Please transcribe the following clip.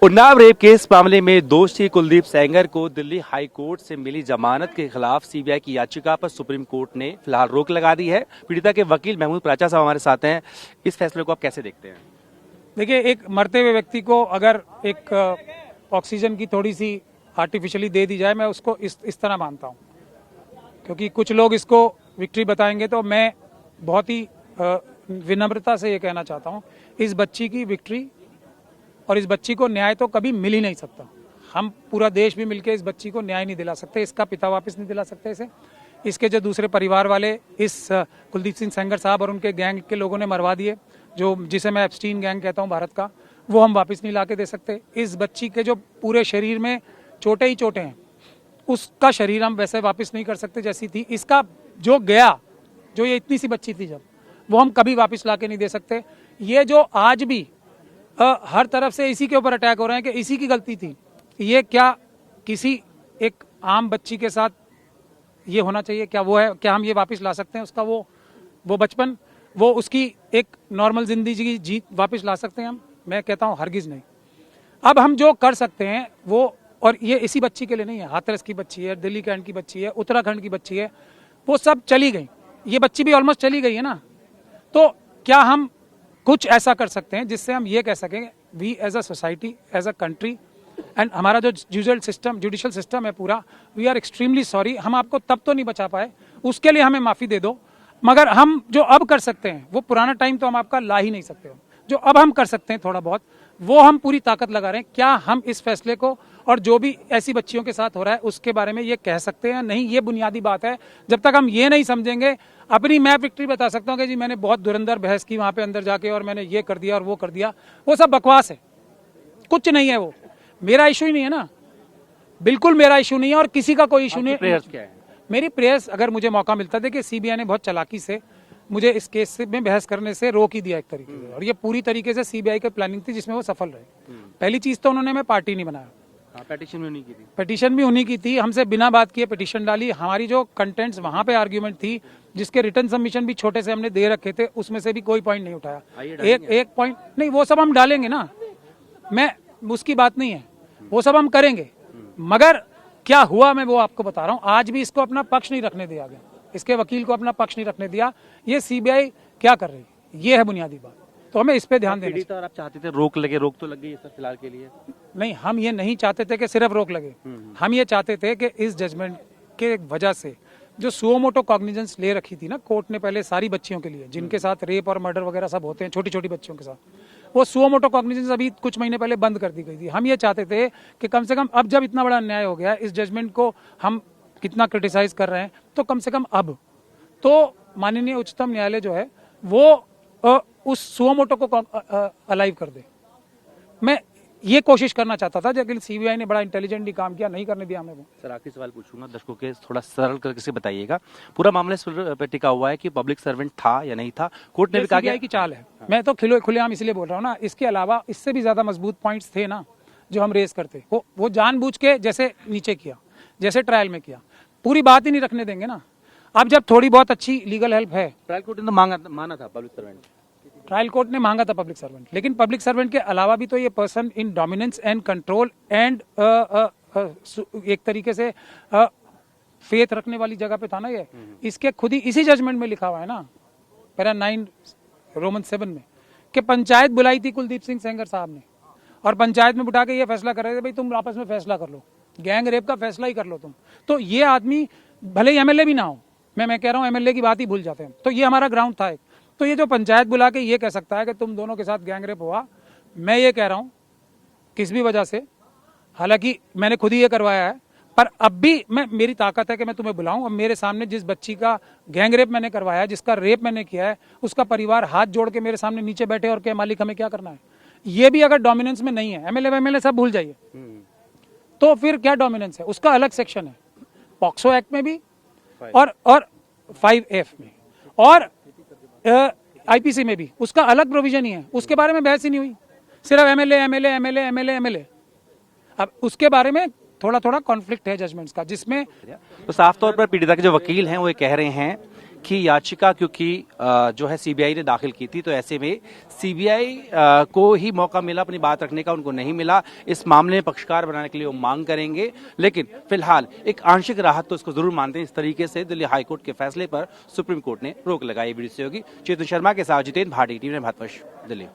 Unnao rape case मामले में दोषी कुलदीप सेंगर को दिल्ली हाई कोर्ट से मिली जमानत के खिलाफ सीबीआई की याचिका पर सुप्रीम कोर्ट ने फिलहाल रोक लगा दी है। पीड़िता के वकील महमूद प्राचा साहब हमारे साथ हैं। इस फैसले को आप कैसे देखते हैं? देखिए, एक मरते हुए व्यक्ति को अगर एक ऑक्सीजन की थोड़ी सी आर्टिफिशियली दे दी जाए, मैं उसको इस तरह मानता हूँ, क्योंकि कुछ लोग इसको विक्ट्री बताएंगे, तो मैं बहुत ही विनम्रता से ये कहना चाहता हूँ, इस बच्ची की विक्ट्री और इस बच्ची को न्याय तो कभी मिल ही नहीं सकता। हम पूरा देश भी मिलकर इस बच्ची को न्याय नहीं दिला सकते, इसका पिता वापस नहीं दिला सकते इसे। इसके जो दूसरे परिवार वाले इस कुलदीप सिंह सेंगर साहब और उनके गैंग के लोगों ने मरवा दिए, जो जिसे मैं एप्स्टीन गैंग कहता हूँ भारत का, वो हम वापस नहीं ला के दे सकते। इस बच्ची के जो पूरे शरीर में चोटें ही चोटें हैं, उसका शरीर हम वैसे वापस नहीं कर सकते जैसी थी। इसका जो गया, जो ये इतनी सी बच्ची थी जब, वो हम कभी वापस ला के नहीं दे सकते। ये जो आज भी हर तरफ से इसी के ऊपर अटैक हो रहे हैं कि इसी की गलती थी, ये क्या किसी एक आम बच्ची के साथ ये होना चाहिए? क्या वो है? क्या हम ये वापस ला सकते हैं उसका वो बचपन, वो उसकी एक नॉर्मल जिंदगी जी वापस ला सकते हैं हम? मैं कहता हूँ हरगिज नहीं। अब हम जो कर सकते हैं वो, और ये इसी बच्ची के लिए नहीं है, हाथरस की बच्ची है, दिल्ली कैंट की बच्ची है, उत्तराखंड की बच्ची है, वो सब चली गई। ये बच्ची भी ऑलमोस्ट चली गई है ना। तो क्या हम कुछ ऐसा कर सकते हैं जिससे हम ये कह सकें, we as a society, as a country, and हमारा जो जुडिशियल सिस्टम है पूरा, वी आर एक्सट्रीमली सॉरी। हम आपको तब तो नहीं बचा पाए, उसके लिए हमें माफ़ी दे दो, मगर हम जो अब कर सकते हैं, वो पुराना टाइम तो हम आपका ला ही नहीं सकते। जो अब हम कर सकते हैं थोड़ा बहुत, वो हम पूरी ताकत लगा रहे हैं। क्या हम इस फैसले को और जो भी ऐसी बच्चियों के साथ हो रहा है उसके बारे में ये कह सकते हैं? नहीं, ये बुनियादी बात है। जब तक हम ये नहीं समझेंगे, अपनी मैं विक्ट्री बता सकता हूँ कि जी मैंने बहुत धुरंधर बहस की वहां पे अंदर जाके और मैंने ये कर दिया और वो कर दिया, वो सब बकवास है, कुछ नहीं है। वो मेरा इशू ही नहीं है ना, बिल्कुल मेरा इशू नहीं है और किसी का कोई इशू नहीं। प्रेयर्स क्या है? मेरी प्रेयर्स, अगर मुझे मौका मिलता, देखिए सीबीआई ने बहुत चालाकी से मुझे इस केस में बहस करने से रोक ही दिया एक तरीके से, और ये पूरी तरीके से सीबीआई की प्लानिंग थी जिसमें वो सफल रहे। पहली चीज तो उन्होंने, मैं पार्टी नहीं बनाया, पेटिशन भी उन्हीं की थी। पिटीशन भी उन्हीं की थी, हमसे बिना बात किए पिटीशन डाली। हमारी जो कंटेंट्स वहां पे आर्ग्यूमेंट थी, जिसके रिटर्न सबमिशन भी छोटे से हमने दे रखे थे, उसमें से भी कोई पॉइंट नहीं उठाया। एक पॉइंट नहीं, वो सब हम डालेंगे ना, मैं उसकी बात नहीं है, वो सब हम करेंगे। मगर क्या हुआ, मैं वो आपको बता रहा हूँ। आज भी इसको अपना पक्ष नहीं रखने दिया गया, इसके वकील को अपना पक्ष नहीं रखने दिया। ये सीबीआई क्या कर रही है, ये है बुनियादी बात। तो हमें इस पे ध्यान देना चाहिए। और आप चाहते थे रोक लगे, रोक तो लग गई है सर फिलहाल के लिए। नहीं, हम ये नहीं चाहते थे कि सिर्फ रोक लगे, हम ये चाहते थे कि इस जजमेंट के वजह से जो सुओ मोटो कॉग्निजेंस ले रखी थी ना कोर्ट ने पहले सारी बच्चियों के लिए, जिनके साथ रेप और मर्डर वगैरह सब होते हैं, छोटी छोटी बच्चियों के साथ, वो सुओ मोटो कॉग्निजेंस अभी कुछ महीने पहले बंद कर दी गई थी। हम ये चाहते थे कि कम से कम अब जब इतना बड़ा अन्याय हो गया, इस जजमेंट को हम कितना क्रिटिसाइज कर रहे हैं, तो कम से कम अब तो माननीय उच्चतम न्यायालय जो है वो उस सुओ मोटो को अलाइव कर दे। मैं ये कोशिश करना चाहता था, लेकिन सीबीआई ने बड़ा इंटेलिजेंटली काम किया, नहीं करने दिया हमें वो। सर आखिरी सवाल पूछूंगा, दर्शकों के थोड़ा सरल करके से बताइएगा। पूरा मामला इस पर टिका हुआ है कि पब्लिक सर्वेंट था या नहीं था। कोर्ट ने भी कहा सीबीआई की चाल है। मैं तो खुलेआम इसलिए बोल रहा हूँ ना, इसके अलावा इससे भी ज्यादा मजबूत पॉइंट्स थे ना जो हम रेज करते, वो जानबूझ के जैसे नीचे किया, जैसे ट्रायल में किया, पूरी बात ही नहीं रखने देंगे ना। अब जब थोड़ी बहुत अच्छी लीगल हेल्प है, ट्रायल कोर्ट ने तो माना था पब्लिक सर्वेंट, ट्रायल कोर्ट ने मांगा था पब्लिक सर्वेंट, लेकिन पब्लिक सर्वेंट के अलावा भी तो ये person in dominance and control and एक तरीके से फेथ रखने वाली जगह पे था ना ये। इसके खुद ही इसी जजमेंट में लिखा हुआ है ना, पैरा 9 रोमन 7 में, कि पंचायत बुलाई थी कुलदीप सिंह सेंगर साहब ने, और पंचायत में बुला के ये फैसला कर रहे थे, भाई तुम आपस में फैसला कर लो, गैंग रेप का फैसला ही कर लो तुम। तो ये आदमी भले ही एमएलए भी ना हो, मैं कह रहा हूँ एमएलए की बात ही भूल जाते हैं, तो ये हमारा ग्राउंड था एक। तो ये जो पंचायत बुला के ये कह सकता है कि तुम दोनों के साथ गैंग रेप हुआ, मैं ये कह रहा हूँ किस भी वजह से, हालांकि मैंने खुद ही ये करवाया है, पर अब भी मेरी ताकत है कि मैं तुम्हें बुलाऊं। अब मेरे सामने जिस बच्ची का गैंग रेप मैंने करवाया है, जिसका रेप मैंने किया है, उसका परिवार हाथ जोड़ के मेरे सामने नीचे बैठे और कहे मालिक हमें क्या करना है। ये भी अगर डोमिनेंस में नहीं है, एमएलए सब भूल जाइए, तो फिर क्या डोमिनेंस है? उसका अलग सेक्शन है पॉक्सो एक्ट में भी और 5F में और आईपीसी में भी, उसका अलग प्रोविजन ही है। उसके बारे में बहस ही नहीं हुई, सिर्फ एमएलए। अब उसके बारे में थोड़ा कॉन्फ्लिक्ट है जजमेंट्स का, जिसमें तो साफ तौर पर पीड़िता के जो वकील हैं वो ये कह रहे हैं ही याचिका क्योंकि जो है सीबीआई ने दाखिल की थी, तो ऐसे में सीबीआई को ही मौका मिला अपनी बात रखने का, उनको नहीं मिला। इस मामले में पक्षकार बनाने के लिए वो मांग करेंगे, लेकिन फिलहाल एक आंशिक राहत तो इसको जरूर मानते हैं। इस तरीके से दिल्ली हाईकोर्ट के फैसले पर सुप्रीम कोर्ट ने रोक लगाई। वीडियो सहयोगी चेतन शर्मा के साथ जितेंद्र भाटी, टीवी भारतवर्ष, दिल्ली।